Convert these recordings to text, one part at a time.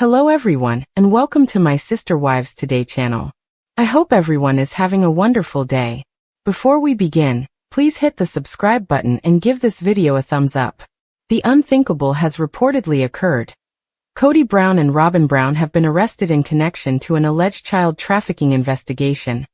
Hello everyone, and welcome to my Sister Wives Today channel. I hope everyone is having a wonderful day. Before we begin, please hit the subscribe button and give this video a thumbs up. The unthinkable has reportedly occurred. Kody Brown and Robyn Brown have been arrested in connection to an alleged child trafficking investigation,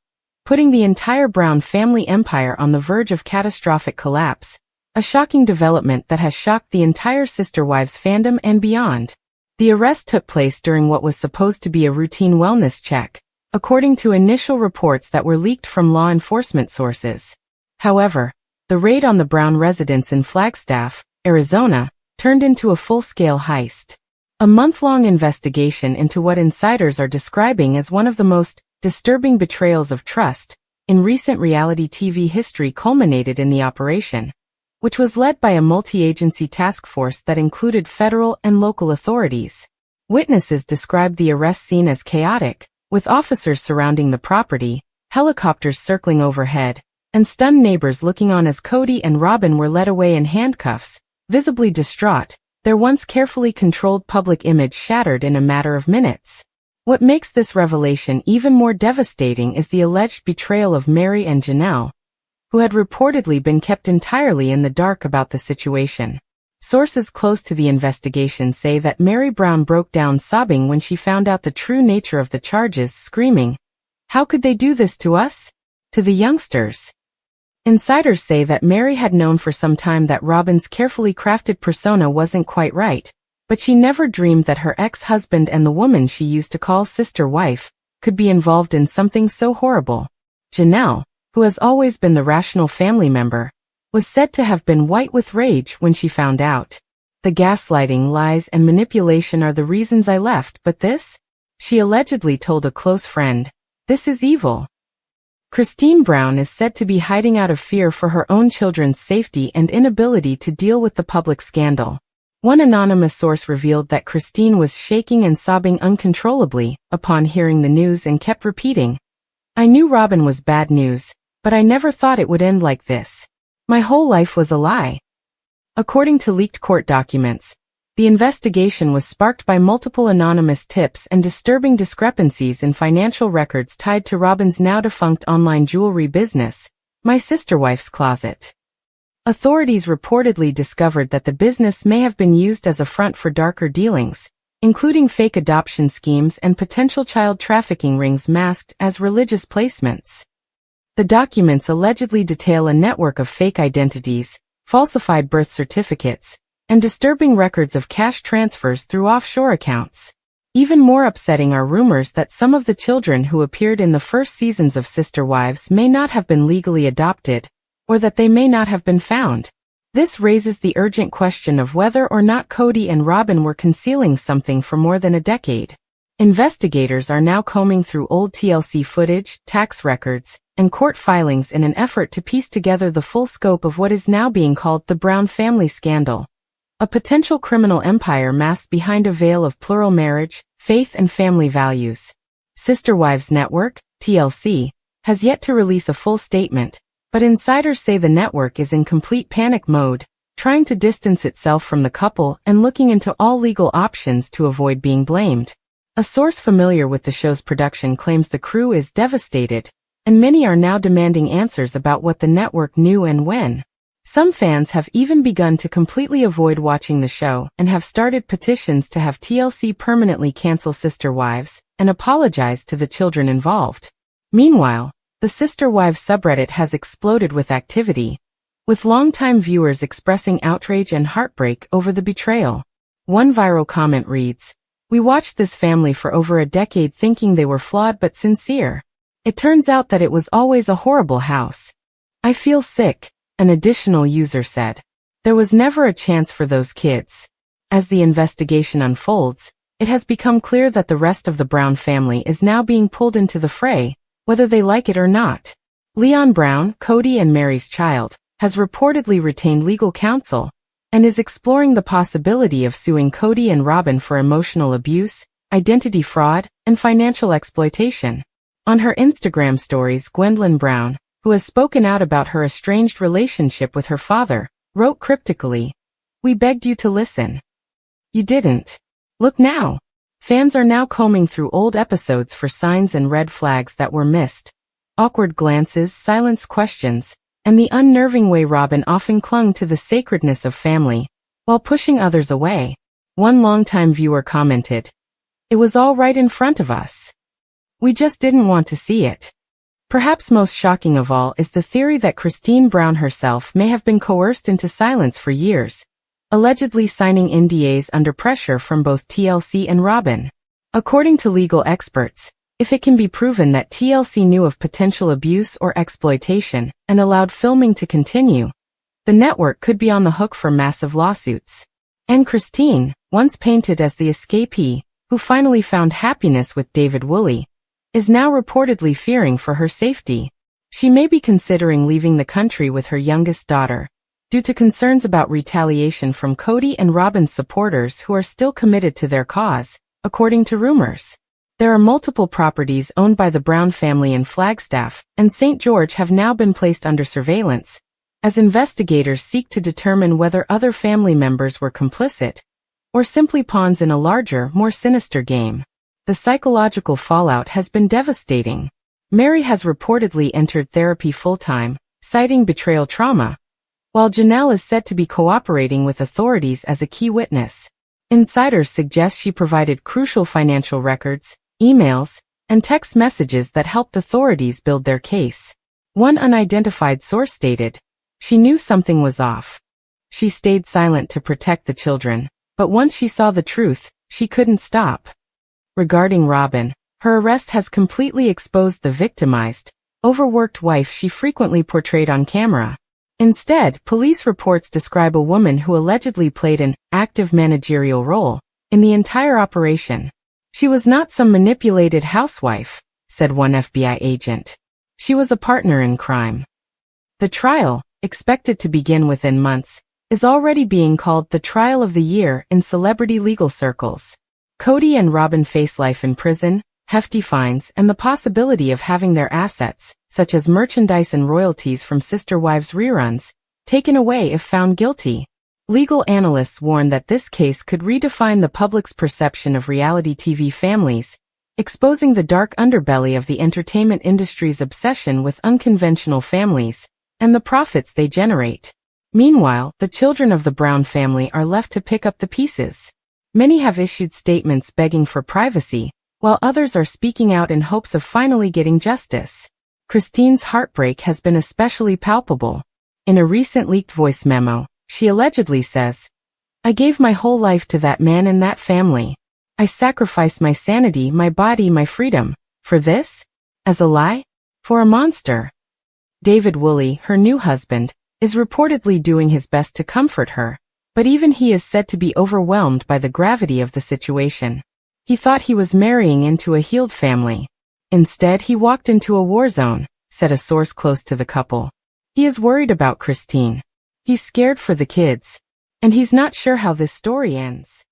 putting the entire Brown family empire on the verge of catastrophic collapse, a shocking development that has shocked the entire Sister Wives fandom and beyond. The arrest took place during what was supposed to be a routine wellness check, according to initial reports that were leaked from law enforcement sources. However, the raid on the Brown residence in Flagstaff, Arizona, turned into a full-scale heist. A month-long investigation into what insiders are describing as one of the most disturbing betrayals of trust in recent reality TV history culminated in the operation, which was led by a multi-agency task force that included federal and local authorities. Witnesses described the arrest scene as chaotic, with officers surrounding the property, helicopters circling overhead, and stunned neighbors looking on as Kody and Robyn were led away in handcuffs, visibly distraught, their once carefully controlled public image shattered in a matter of minutes. What makes this revelation even more devastating is the alleged betrayal of Meri and Janelle, who had reportedly been kept entirely in the dark about the situation. Sources close to the investigation say that Meri Brown broke down sobbing when she found out the true nature of the charges, screaming, "How could they do this to us?" to the youngsters. Insiders say that Meri had known for some time that Robyn's carefully crafted persona wasn't quite right, but she never dreamed that her ex-husband and the woman she used to call sister wife could be involved in something so horrible. Janelle, who has always been the rational family member, was said to have been white with rage when she found out. "The gaslighting, lies, and manipulation are the reasons I left, but this?" she allegedly told a close friend. "This is evil." Christine Brown is said to be hiding out of fear for her own children's safety and inability to deal with the public scandal. One anonymous source revealed that Christine was shaking and sobbing uncontrollably upon hearing the news and kept repeating, "I knew Robyn was bad news, but I never thought it would end like this. My whole life was a lie." According to leaked court documents, the investigation was sparked by multiple anonymous tips and disturbing discrepancies in financial records tied to Robyn's now-defunct online jewelry business, My Sister Wife's Closet. Authorities reportedly discovered that the business may have been used as a front for darker dealings, including fake adoption schemes and potential child trafficking rings masked as religious placements. The documents allegedly detail a network of fake identities, falsified birth certificates, and disturbing records of cash transfers through offshore accounts. Even more upsetting are rumors that some of the children who appeared in the first seasons of Sister Wives may not have been legally adopted, or that they may not have been found. This raises the urgent question of whether or not Kody and Robyn were concealing something for more than a decade. Investigators are now combing through old TLC footage, tax records, and court filings in an effort to piece together the full scope of what is now being called the Brown family scandal, a potential criminal empire masked behind a veil of plural marriage, faith, and family values. Sister Wives Network, TLC, has yet to release a full statement, but insiders say the network is in complete panic mode, trying to distance itself from the couple and looking into all legal options to avoid being blamed. A source familiar with the show's production claims the crew is devastated, and many are now demanding answers about what the network knew and when. Some fans have even begun to completely avoid watching the show and have started petitions to have TLC permanently cancel Sister Wives and apologize to the children involved. Meanwhile, the Sister Wives subreddit has exploded with activity, with longtime viewers expressing outrage and heartbreak over the betrayal. One viral comment reads, "We watched this family for over a decade thinking they were flawed but sincere. It turns out that it was always a horrible house. I feel sick," an additional user said. There was never a chance for those kids. As the investigation unfolds, it has become clear that the rest of the Brown family is now being pulled into the fray, whether they like it or not. Leon Brown, Kody and Meri's child, has reportedly retained legal counsel and is exploring the possibility of suing Kody and Robyn for emotional abuse, identity fraud, and financial exploitation. On her Instagram stories, Gwendolyn Brown, who has spoken out about her estranged relationship with her father, wrote cryptically, "We begged you to listen. You didn't. Look now." Fans are now combing through old episodes for signs and red flags that were missed. Awkward glances, silenced questions, and the unnerving way Robyn often clung to the sacredness of family, while pushing others away. One longtime viewer commented, "It was all right in front of us. We just didn't want to see it." Perhaps most shocking of all is the theory that Christine Brown herself may have been coerced into silence for years, allegedly signing NDAs under pressure from both TLC and Robyn. According to legal experts, if it can be proven that TLC knew of potential abuse or exploitation and allowed filming to continue, the network could be on the hook for massive lawsuits. And Christine, once painted as the escapee, who finally found happiness with David Woolley, is now reportedly fearing for her safety. She may be considering leaving the country with her youngest daughter, due to concerns about retaliation from Kody and Robyn's supporters who are still committed to their cause, according to rumors. There are multiple properties owned by the Brown family in Flagstaff and St. George have now been placed under surveillance, as investigators seek to determine whether other family members were complicit, or simply pawns in a larger, more sinister game. The psychological fallout has been devastating. Meri has reportedly entered therapy full-time, citing betrayal trauma, while Janelle is said to be cooperating with authorities as a key witness. Insiders suggest she provided crucial financial records, emails, and text messages that helped authorities build their case. One unidentified source stated, "She knew something was off. She stayed silent to protect the children, but once she saw the truth, she couldn't stop." Regarding Robyn, her arrest has completely exposed the victimized, overworked wife she frequently portrayed on camera. Instead, police reports describe a woman who allegedly played an active managerial role in the entire operation. "She was not some manipulated housewife," said one FBI agent. "She was a partner in crime." The trial, expected to begin within months, is already being called the trial of the year in celebrity legal circles. Kody and Robyn face life in prison, hefty fines, and the possibility of having their assets, such as merchandise and royalties from Sister Wives reruns, taken away if found guilty. Legal analysts warn that this case could redefine the public's perception of reality TV families, exposing the dark underbelly of the entertainment industry's obsession with unconventional families and the profits they generate. Meanwhile, the children of the Brown family are left to pick up the pieces. Many have issued statements begging for privacy, while others are speaking out in hopes of finally getting justice. Christine's heartbreak has been especially palpable. In a recent leaked voice memo, she allegedly says, "I gave my whole life to that man and that family. I sacrificed my sanity, my body, my freedom. For this? As a lie? For a monster?" David Woolley, her new husband, is reportedly doing his best to comfort her, but even he is said to be overwhelmed by the gravity of the situation. He thought he was marrying into a healed family. Instead, he walked into a war zone, said a source close to the couple. He is worried about Christine. He's scared for the kids. And he's not sure how this story ends.